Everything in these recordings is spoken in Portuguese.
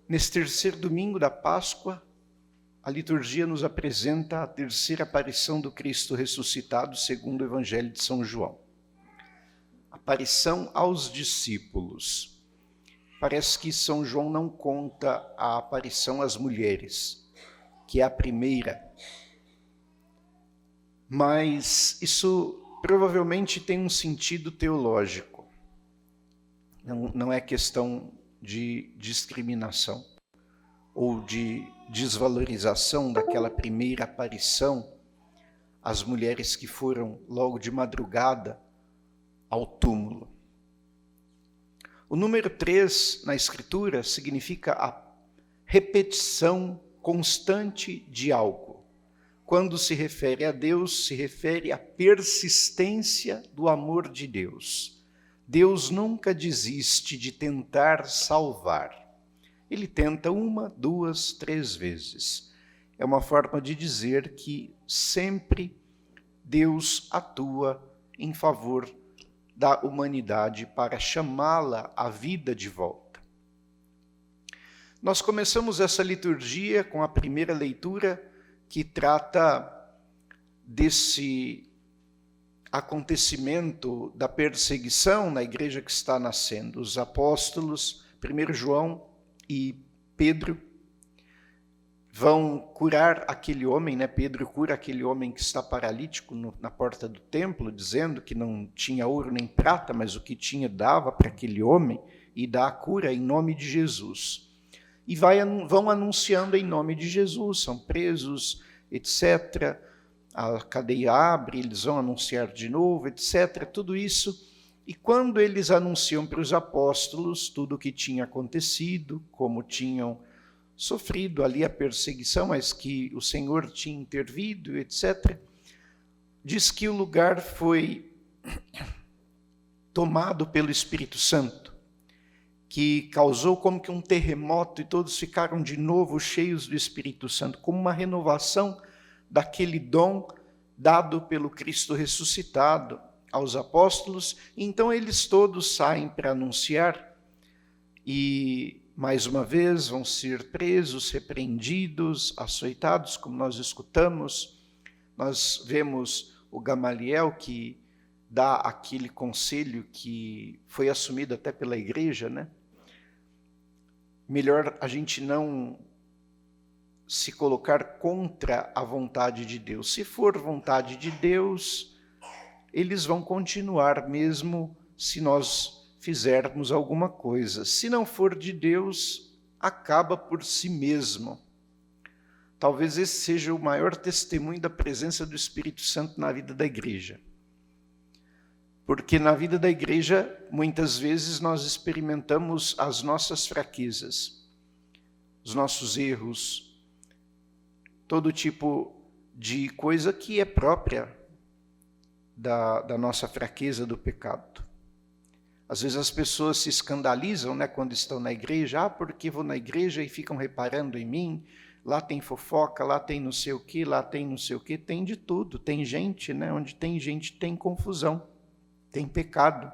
Nesse terceiro domingo da Páscoa, a liturgia nos apresenta a terceira aparição do Cristo ressuscitado, segundo o Evangelho de São João. Aparição aos discípulos. Parece que São João não conta a aparição às mulheres, que é a primeira. Mas isso provavelmente tem um sentido teológico. Não é questão de discriminação ou de desvalorização daquela primeira aparição às mulheres que foram logo de madrugada ao túmulo. O número 3 na Escritura significa a repetição constante de algo. Quando se refere a Deus, se refere à persistência do amor de Deus. Deus nunca desiste de tentar salvar. Ele tenta 1, 2, 3 vezes. É uma forma de dizer que sempre Deus atua em favor da humanidade para chamá-la à vida de volta. Nós começamos essa liturgia com a primeira leitura que trata desse acontecimento da perseguição na igreja que está nascendo. Os apóstolos, 1 João e Pedro, vão curar aquele homem, né? Pedro cura aquele homem que está paralítico na porta do templo, dizendo que não tinha ouro nem prata, mas o que tinha dava para aquele homem, e dá a cura em nome de Jesus. E vão anunciando em nome de Jesus, são presos, etc., a cadeia abre, eles vão anunciar de novo, etc., tudo isso. E quando eles anunciam para os apóstolos tudo o que tinha acontecido, como tinham sofrido ali a perseguição, mas que o Senhor tinha intervido, etc., diz que o lugar foi tomado pelo Espírito Santo, que causou como que um terremoto e todos ficaram de novo cheios do Espírito Santo, como uma renovação daquele dom dado pelo Cristo ressuscitado aos apóstolos. Então eles todos saem para anunciar e, mais uma vez, vão ser presos, repreendidos, açoitados, como nós escutamos. Nós vemos o Gamaliel que dá aquele conselho que foi assumido até pela igreja, né? Melhor a gente não se colocar contra a vontade de Deus. Se for vontade de Deus, eles vão continuar mesmo se nós fizermos alguma coisa. Se não for de Deus, acaba por si mesmo. Talvez esse seja o maior testemunho da presença do Espírito Santo na vida da igreja. Porque na vida da igreja, muitas vezes nós experimentamos as nossas fraquezas, os nossos erros, todo tipo de coisa que é própria da nossa fraqueza, do pecado. Às vezes as pessoas se escandalizam, né, quando estão na igreja, porque vou na igreja e ficam reparando em mim, lá tem fofoca, lá tem não sei o que, lá tem não sei o que, tem de tudo, tem gente, né, onde tem gente tem confusão, tem pecado.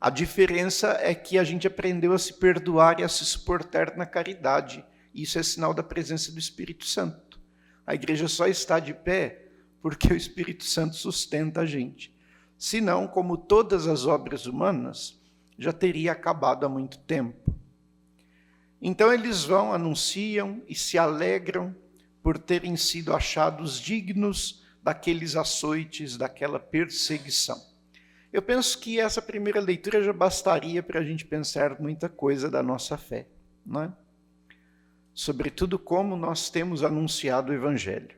A diferença é que a gente aprendeu a se perdoar e a se suportar na caridade. Isso é sinal da presença do Espírito Santo. A igreja só está de pé porque o Espírito Santo sustenta a gente. Senão, como todas as obras humanas, já teria acabado há muito tempo. Então eles vão, anunciam e se alegram por terem sido achados dignos daqueles açoites, daquela perseguição. Eu penso que essa primeira leitura já bastaria para a gente pensar muita coisa da nossa fé, não é? Sobretudo como nós temos anunciado o Evangelho.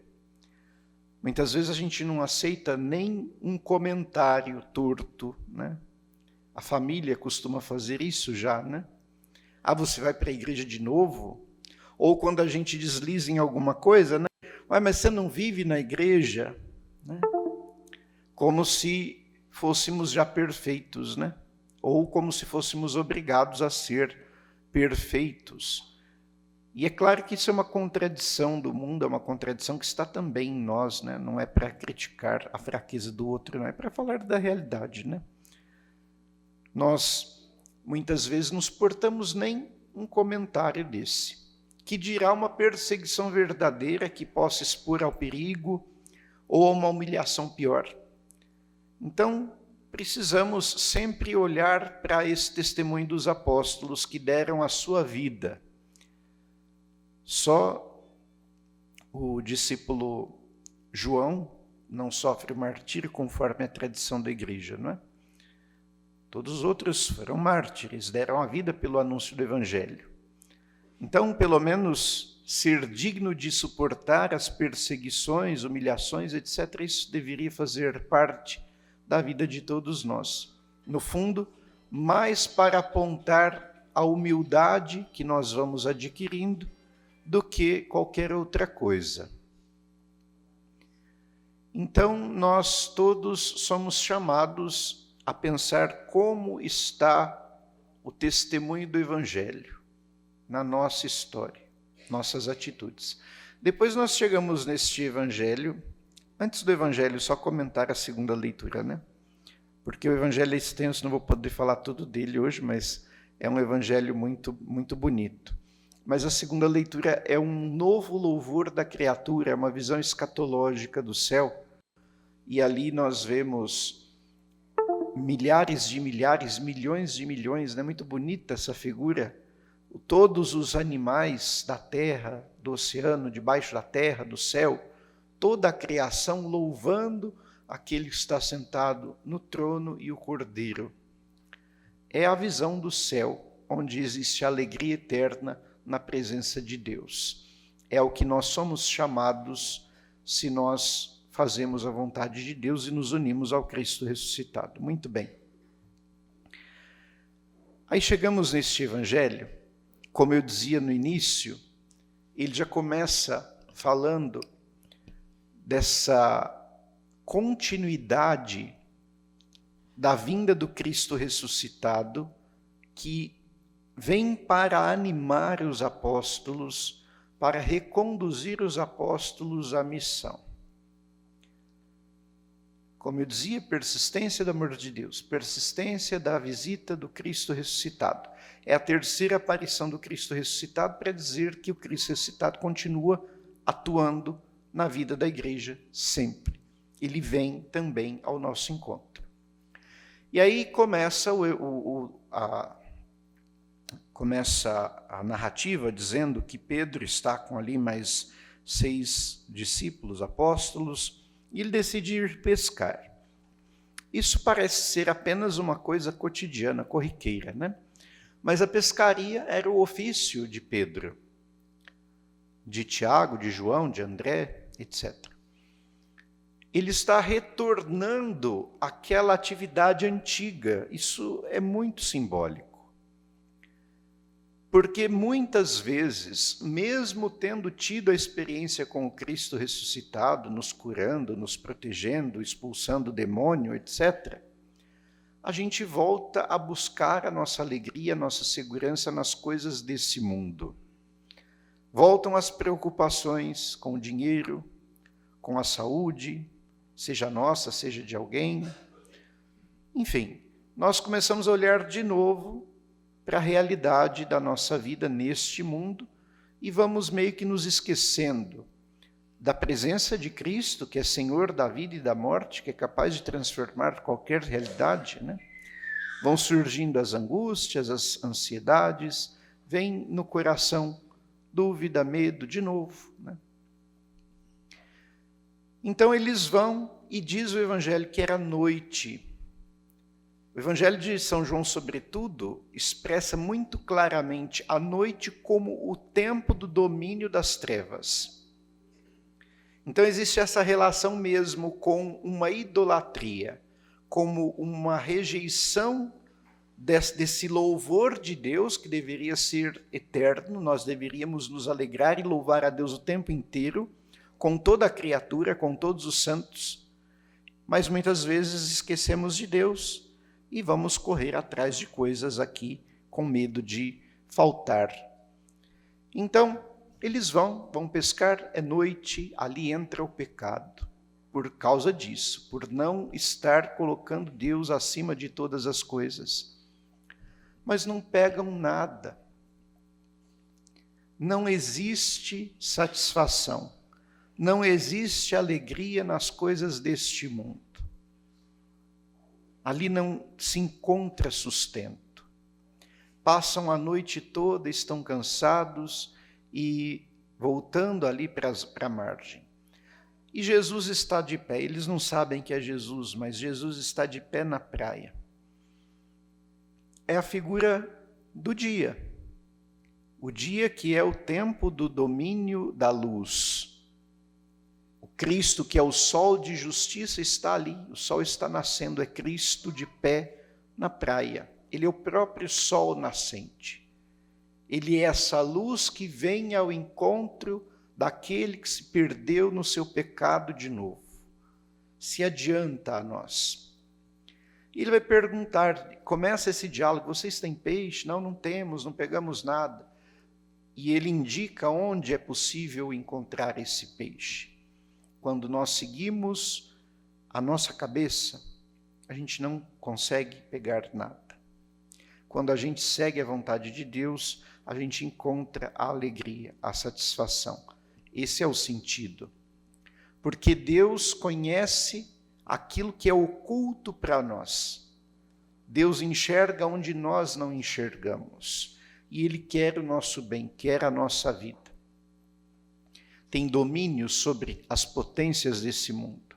Muitas vezes a gente não aceita nem um comentário torto, né? A família costuma fazer isso já, né? Você vai para a igreja de novo? Ou quando a gente desliza em alguma coisa, né? Mas você não vive na igreja, né? Como se fôssemos já perfeitos, né? Ou como se fôssemos obrigados a ser perfeitos. E é claro que isso é uma contradição do mundo, é uma contradição que está também em nós, né? Não é para criticar a fraqueza do outro, não é para falar da realidade, né? Nós, muitas vezes, nos portamos nem um comentário desse, que dirá uma perseguição verdadeira que possa expor ao perigo ou a uma humilhação pior. Então, precisamos sempre olhar para esse testemunho dos apóstolos que deram a sua vida. Só o discípulo João não sofre o martírio conforme a tradição da igreja, não é? Todos os outros foram mártires, deram a vida pelo anúncio do evangelho. Então, pelo menos, ser digno de suportar as perseguições, humilhações, etc., isso deveria fazer parte da vida de todos nós. No fundo, mais para apontar a humildade que nós vamos adquirindo do que qualquer outra coisa. Então, nós todos somos chamados a pensar como está o testemunho do Evangelho na nossa história, nossas atitudes. Depois nós chegamos neste Evangelho. Antes do Evangelho, só comentar a segunda leitura, né? Porque o Evangelho é extenso, não vou poder falar tudo dele hoje, mas é um Evangelho muito, muito bonito. Mas a segunda leitura é um novo louvor da criatura, é uma visão escatológica do céu. E ali nós vemos milhares de milhares, milhões de milhões, é muito bonita essa figura. Todos os animais da terra, do oceano, debaixo da terra, do céu, toda a criação louvando aquele que está sentado no trono e o Cordeiro. É a visão do céu, onde existe alegria eterna na presença de Deus. É o que nós somos chamados se nós fazemos a vontade de Deus e nos unimos ao Cristo ressuscitado. Muito bem. Aí chegamos neste Evangelho, como eu dizia no início, ele já começa falando dessa continuidade da vinda do Cristo ressuscitado, que vem para animar os apóstolos, para reconduzir os apóstolos à missão. Como eu dizia, persistência do amor de Deus, persistência da visita do Cristo ressuscitado. É a terceira aparição do Cristo ressuscitado para dizer que o Cristo ressuscitado continua atuando na vida da igreja sempre. Ele vem também ao nosso encontro. E aí começa a narrativa dizendo que Pedro está com ali mais 6 discípulos, apóstolos, e ele decide ir pescar. Isso parece ser apenas uma coisa cotidiana, corriqueira, né? Mas a pescaria era o ofício de Pedro, de Tiago, de João, de André, etc. Ele está retornando àquela atividade antiga. Isso é muito simbólico. Porque muitas vezes, mesmo tendo tido a experiência com o Cristo ressuscitado, nos curando, nos protegendo, expulsando o demônio, etc., a gente volta a buscar a nossa alegria, a nossa segurança nas coisas desse mundo. Voltam as preocupações com o dinheiro, com a saúde, seja nossa, seja de alguém. Enfim, nós começamos a olhar de novo para a realidade da nossa vida neste mundo e vamos meio que nos esquecendo da presença de Cristo, que é Senhor da vida e da morte, que é capaz de transformar qualquer realidade, né? Vão surgindo as angústias, as ansiedades, vem no coração dúvida, medo, de novo, né? Então eles vão e diz o Evangelho que era noite. O Evangelho de São João, sobretudo, expressa muito claramente a noite como o tempo do domínio das trevas. Então existe essa relação mesmo com uma idolatria, como uma rejeição desse louvor de Deus que deveria ser eterno. Nós deveríamos nos alegrar e louvar a Deus o tempo inteiro, com toda a criatura, com todos os santos, mas muitas vezes esquecemos de Deus e vamos correr atrás de coisas aqui com medo de faltar. Então, eles vão pescar, é noite, ali entra o pecado, por causa disso, por não estar colocando Deus acima de todas as coisas. Mas não pegam nada. não existe satisfação, não existe alegria nas coisas deste mundo. Ali não se encontra sustento. Passam a noite toda, estão cansados e voltando ali para a margem. E Jesus está de pé. Eles não sabem que é Jesus, mas Jesus está de pé na praia. É a figura do dia. O dia que é o tempo do domínio da luz. O Cristo, que é o sol de justiça, está ali. O sol está nascendo, é Cristo de pé na praia. Ele é o próprio sol nascente. Ele é essa luz que vem ao encontro daquele que se perdeu no seu pecado de novo. Se adianta a nós. E ele vai perguntar, começa esse diálogo, vocês têm peixe? Não, não temos, não pegamos nada. E ele indica onde é possível encontrar esse peixe. Quando nós seguimos a nossa cabeça, a gente não consegue pegar nada. Quando a gente segue a vontade de Deus, a gente encontra a alegria, a satisfação. Esse é o sentido. Porque Deus conhece aquilo que é oculto para nós. Deus enxerga onde nós não enxergamos. E Ele quer o nosso bem, quer a nossa vida. Tem domínio sobre as potências desse mundo.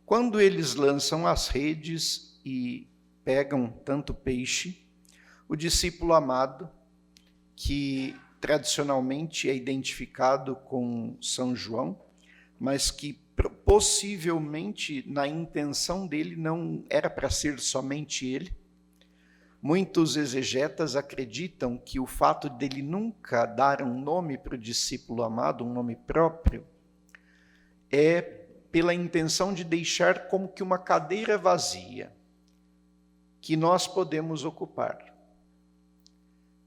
Quando eles lançam as redes e pegam tanto peixe, o discípulo amado, que tradicionalmente é identificado com São João, mas que possivelmente na intenção dele não era para ser somente ele. Muitos exegetas acreditam que o fato dele nunca dar um nome para o discípulo amado, um nome próprio, é pela intenção de deixar como que uma cadeira vazia, que nós podemos ocupar.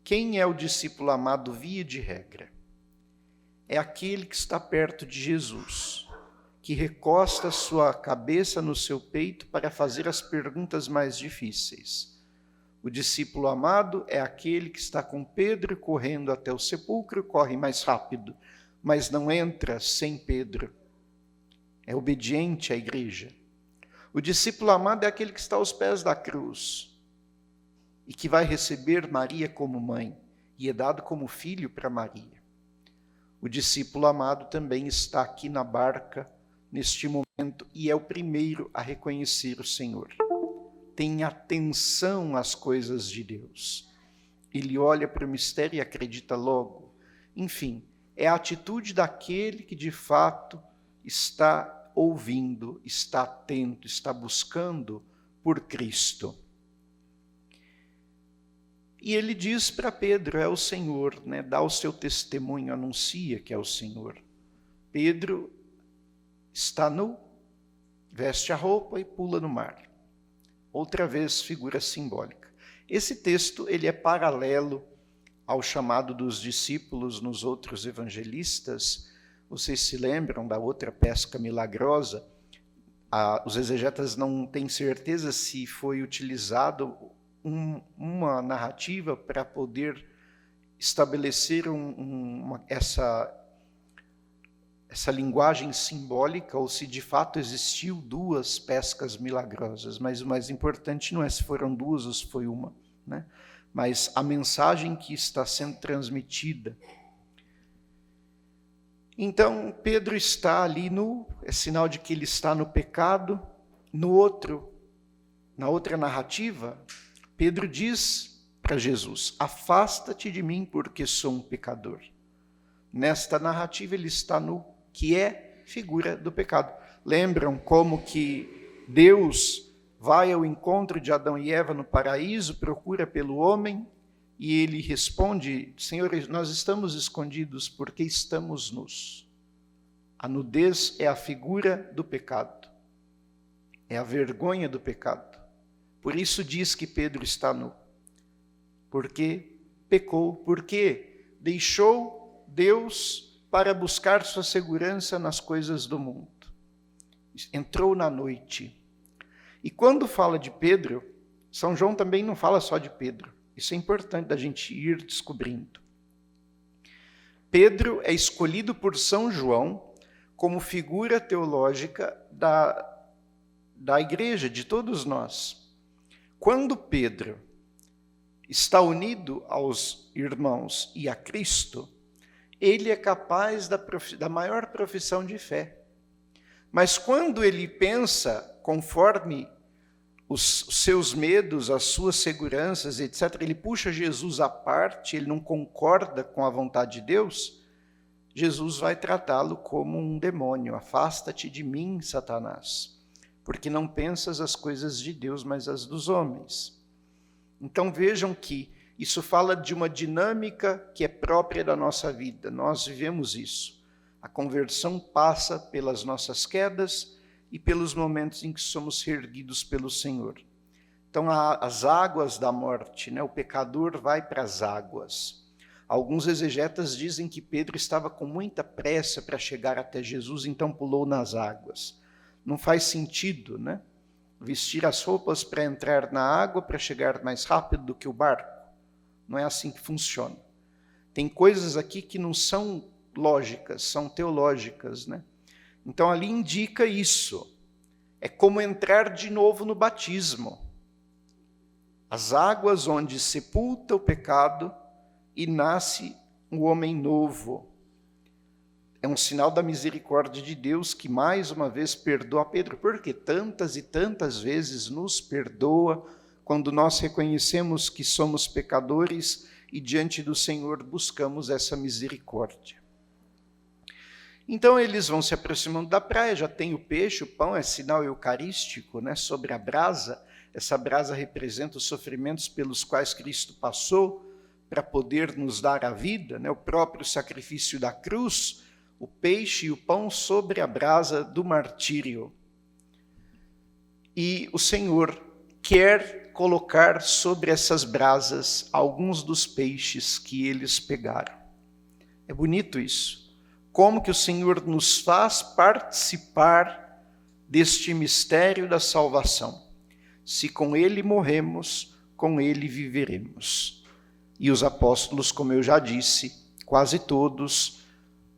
Quem é o discípulo amado via de regra? É aquele que está perto de Jesus, que recosta sua cabeça no seu peito para fazer as perguntas mais difíceis. O discípulo amado é aquele que está com Pedro correndo até o sepulcro, corre mais rápido, mas não entra sem Pedro. É obediente à igreja. O discípulo amado é aquele que está aos pés da cruz e que vai receber Maria como mãe e é dado como filho para Maria. O discípulo amado também está aqui na barca neste momento e é o primeiro a reconhecer o Senhor. Tem atenção às coisas de Deus. Ele olha para o mistério e acredita logo. Enfim, é a atitude daquele que de fato está ouvindo, está atento, está buscando por Cristo. E ele diz para Pedro, é o Senhor, né? Dá o seu testemunho, anuncia que é o Senhor. Pedro está nu, veste a roupa e pula no mar. Outra vez, figura simbólica. Esse texto ele é paralelo ao chamado dos discípulos nos outros evangelistas. Vocês se lembram da outra pesca milagrosa? Os exegetas não têm certeza se foi utilizado uma narrativa para poder estabelecer essa linguagem simbólica, ou se de fato existiu duas pescas milagrosas, mas o mais importante não é se foram duas ou se foi uma, né? Mas a mensagem que está sendo transmitida. Então, Pedro está ali nu, é sinal de que ele está no pecado. Na outra narrativa, Pedro diz para Jesus, afasta-te de mim porque sou um pecador. Nesta narrativa ele está nu, que é figura do pecado. Lembram como que Deus vai ao encontro de Adão e Eva no paraíso, procura pelo homem, e ele responde, Senhor, nós estamos escondidos porque estamos nus. A nudez é a figura do pecado, é a vergonha do pecado. Por isso diz que Pedro está nu, porque pecou, porque deixou Deus para buscar sua segurança nas coisas do mundo. Entrou na noite. E quando fala de Pedro, São João também não fala só de Pedro. Isso é importante da gente ir descobrindo. Pedro é escolhido por São João como figura teológica da igreja, de todos nós. Quando Pedro está unido aos irmãos e a Cristo, ele é capaz da maior profissão de fé. Mas quando ele pensa conforme os seus medos, as suas seguranças, etc., ele puxa Jesus à parte, ele não concorda com a vontade de Deus, Jesus vai tratá-lo como um demônio. Afasta-te de mim, Satanás, porque não pensas as coisas de Deus, mas as dos homens. Então vejam que isso fala de uma dinâmica que é própria da nossa vida. Nós vivemos isso. A conversão passa pelas nossas quedas e pelos momentos em que somos reerguidos pelo Senhor. Então, as águas da morte, né? O pecador vai para as águas. Alguns exegetas dizem que Pedro estava com muita pressa para chegar até Jesus, então pulou nas águas. Não faz sentido, né? Vestir as roupas para entrar na água para chegar mais rápido do que o barco. Não é assim que funciona. Tem coisas aqui que não são lógicas, são teológicas, né? Então ali indica isso. É como entrar de novo no batismo. As águas onde sepulta o pecado e nasce um homem novo. É um sinal da misericórdia de Deus que mais uma vez perdoa Pedro, porque tantas e tantas vezes nos perdoa quando nós reconhecemos que somos pecadores e diante do Senhor buscamos essa misericórdia. Então eles vão se aproximando da praia, já tem o peixe, o pão, é sinal eucarístico, né, sobre a brasa. Essa brasa representa os sofrimentos pelos quais Cristo passou para poder nos dar a vida, né, o próprio sacrifício da cruz, o peixe e o pão sobre a brasa do martírio. E o Senhor quer colocar sobre essas brasas alguns dos peixes que eles pegaram. É bonito isso. Como que o Senhor nos faz participar deste mistério da salvação. Se com Ele morremos, com Ele viveremos. E os apóstolos, como eu já disse, quase todos,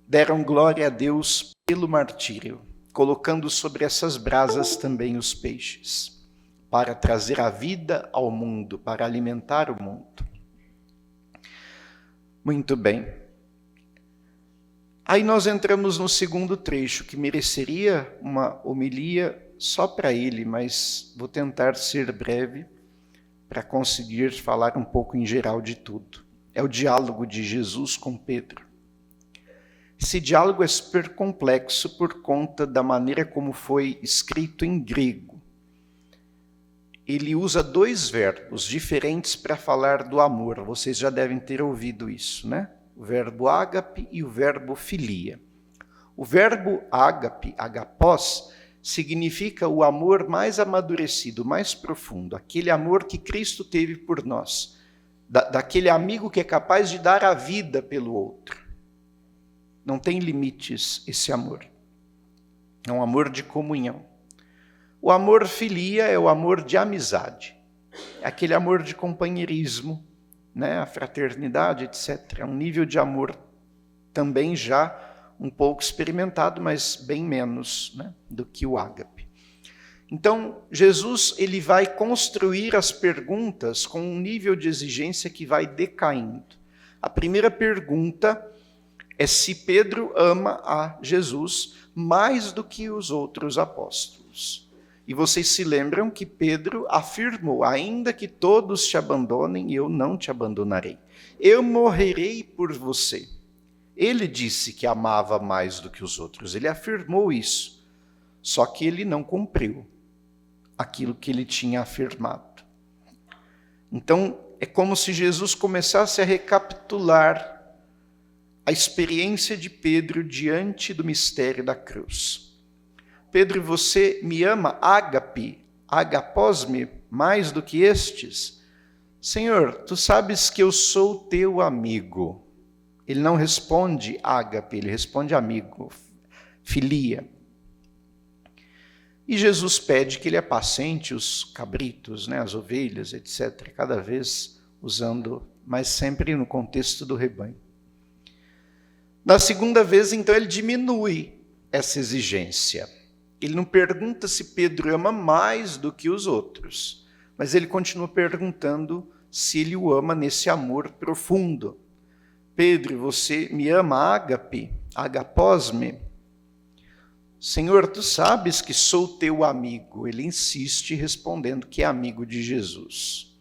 deram glória a Deus pelo martírio, colocando sobre essas brasas também os peixes, para trazer a vida ao mundo, para alimentar o mundo. Muito bem. Aí nós entramos no segundo trecho, que mereceria uma homilia só para ele, mas vou tentar ser breve para conseguir falar um pouco em geral de tudo. É o diálogo de Jesus com Pedro. Esse diálogo é super complexo por conta da maneira como foi escrito em grego. Ele usa dois verbos diferentes para falar do amor. Vocês já devem ter ouvido isso, né? O verbo ágape e o verbo filia. O verbo ágape, agapós, significa o amor mais amadurecido, mais profundo, aquele amor que Cristo teve por nós, daquele amigo que é capaz de dar a vida pelo outro. Não tem limites esse amor. É um amor de comunhão. O amor filia é o amor de amizade, é aquele amor de companheirismo, né, a fraternidade, etc. É um nível de amor também já um pouco experimentado, mas bem menos, né, do que o ágape. Então, Jesus ele vai construir as perguntas com um nível de exigência que vai decaindo. A primeira pergunta é se Pedro ama a Jesus mais do que os outros apóstolos. E vocês se lembram que Pedro afirmou, ainda que todos te abandonem, eu não te abandonarei. Eu morrerei por você. Ele disse que amava mais do que os outros, ele afirmou isso. Só que ele não cumpriu aquilo que ele tinha afirmado. Então, é como se Jesus começasse a recapitular a experiência de Pedro diante do mistério da cruz. Pedro, você me ama, ágape, agapós-me, mais do que estes? Senhor, tu sabes que eu sou teu amigo. Ele não responde ágape, ele responde amigo, filia. E Jesus pede que ele apacente os cabritos, né, as ovelhas, etc., cada vez usando, mas sempre no contexto do rebanho. Na segunda vez, então, ele diminui essa exigência. Ele não pergunta se Pedro ama mais do que os outros, mas ele continua perguntando se ele o ama nesse amor profundo. Pedro, você me ama ágape, agapós-me? Senhor, tu sabes que sou teu amigo. Ele insiste respondendo que é amigo de Jesus.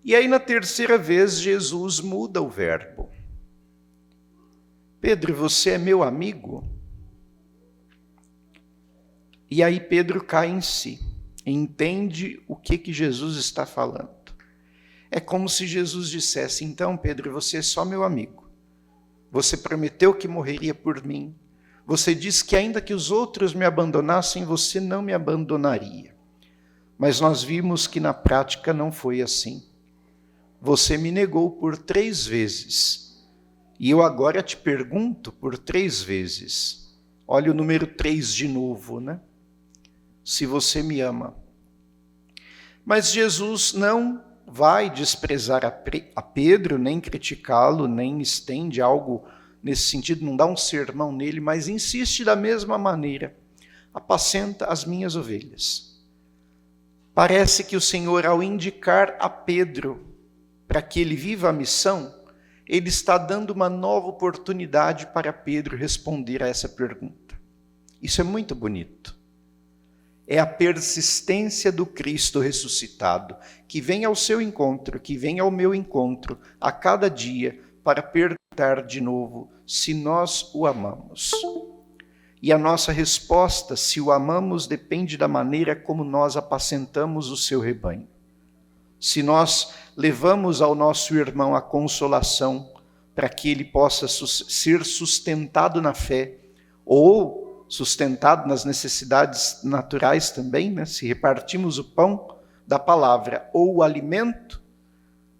E aí na terceira vez Jesus muda o verbo. Pedro, você é meu amigo? E aí Pedro cai em si, entende o que Jesus está falando. É como se Jesus dissesse, então Pedro, você é só meu amigo. Você prometeu que morreria por mim. Você disse que ainda que os outros me abandonassem, você não me abandonaria. Mas nós vimos que na prática não foi assim. Você me negou por 3 vezes. E eu agora te pergunto por 3 vezes. Olha o número 3 de novo, né? Se você me ama. Mas Jesus não vai desprezar a Pedro, nem criticá-lo, nem estende algo nesse sentido, não dá um sermão nele, mas insiste da mesma maneira. Apacenta as minhas ovelhas. Parece que o Senhor, ao indicar a Pedro para que ele viva a missão, ele está dando uma nova oportunidade para Pedro responder a essa pergunta. Isso é muito bonito. É a persistência do Cristo ressuscitado, que vem ao seu encontro, que vem ao meu encontro, a cada dia, para perguntar de novo se nós o amamos. E a nossa resposta, se o amamos, depende da maneira como nós apacentamos o seu rebanho. Se nós levamos ao nosso irmão a consolação, para que ele possa ser sustentado na fé, ou sustentado nas necessidades naturais também, né? Se repartimos o pão da palavra ou o alimento,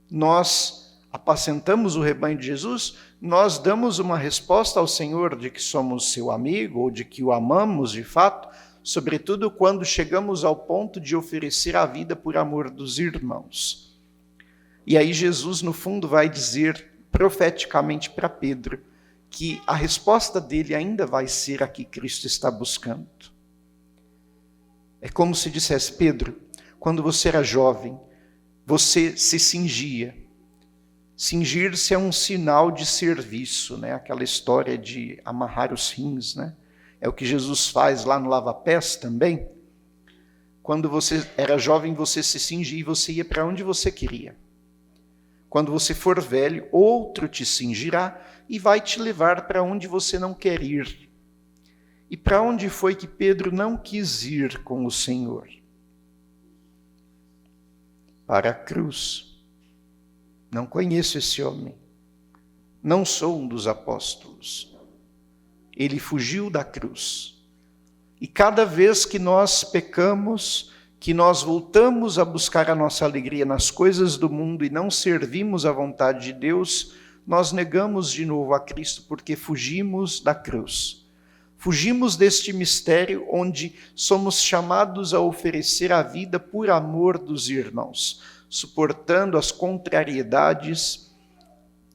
nós apacentamos o rebanho de Jesus, nós damos uma resposta ao Senhor de que somos seu amigo ou de que o amamos de fato, sobretudo quando chegamos ao ponto de oferecer a vida por amor dos irmãos. E aí Jesus, no fundo, vai dizer profeticamente para Pedro que a resposta dele ainda vai ser a que Cristo está buscando. É como se dissesse, Pedro, quando você era jovem, você se cingia. Cingir-se é um sinal de serviço, né? Aquela história de amarrar os rins, né? É o que Jesus faz lá no lava-pés também. Quando você era jovem, você se cingia e você ia para onde você queria. Quando você for velho, outro te cingirá e vai te levar para onde você não quer ir. E para onde foi que Pedro não quis ir com o Senhor? Para a cruz. Não conheço esse homem. Não sou um dos apóstolos. Ele fugiu da cruz. E cada vez que nós pecamos, que nós voltamos a buscar a nossa alegria nas coisas do mundo e não servimos à vontade de Deus, nós negamos de novo a Cristo porque fugimos da cruz. Fugimos deste mistério onde somos chamados a oferecer a vida por amor dos irmãos, suportando as contrariedades,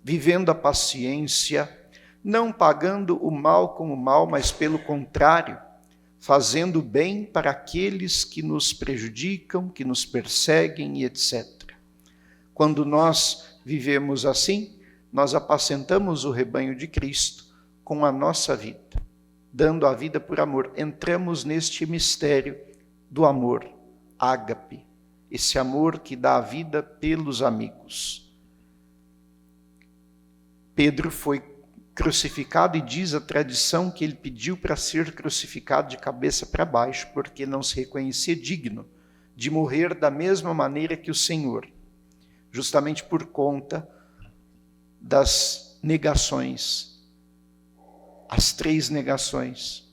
vivendo a paciência, não pagando o mal com o mal, mas pelo contrário, fazendo bem para aqueles que nos prejudicam, que nos perseguem e etc. Quando nós vivemos assim, nós apacentamos o rebanho de Cristo com a nossa vida, dando a vida por amor. Entramos neste mistério do amor, ágape, esse amor que dá a vida pelos amigos. Pedro foi crucificado e diz a tradição que ele pediu para ser crucificado de cabeça para baixo, porque não se reconhecia digno de morrer da mesma maneira que o Senhor, justamente por conta das negações, as 3 negações.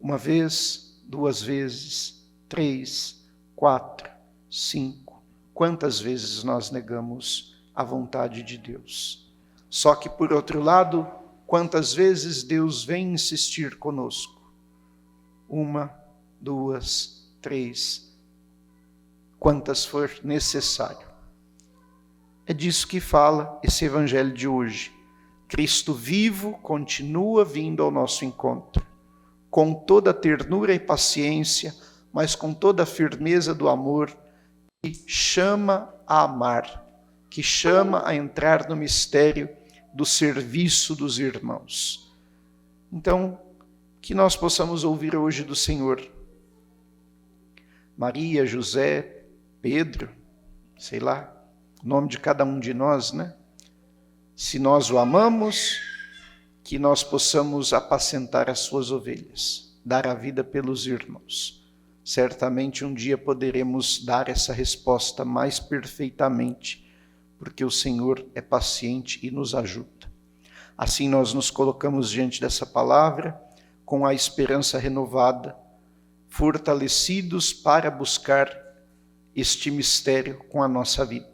1 vez, 2 vezes, 3, 4, 5. Quantas vezes nós negamos a vontade de Deus? Só que, por outro lado, quantas vezes Deus vem insistir conosco? 1, 2, 3, quantas for necessário. É disso que fala esse evangelho de hoje. Cristo vivo continua vindo ao nosso encontro, com toda a ternura e paciência, mas com toda a firmeza do amor, que chama a amar, que chama a entrar no mistério do serviço dos irmãos. Então, que nós possamos ouvir hoje do Senhor. Maria, José, Pedro, sei lá, o nome de cada um de nós, né? Se nós o amamos, que nós possamos apacentar as suas ovelhas, dar a vida pelos irmãos. Certamente um dia poderemos dar essa resposta mais perfeitamente, porque o Senhor é paciente e nos ajuda. Assim nós nos colocamos diante dessa palavra, com a esperança renovada, fortalecidos para buscar este mistério com a nossa vida.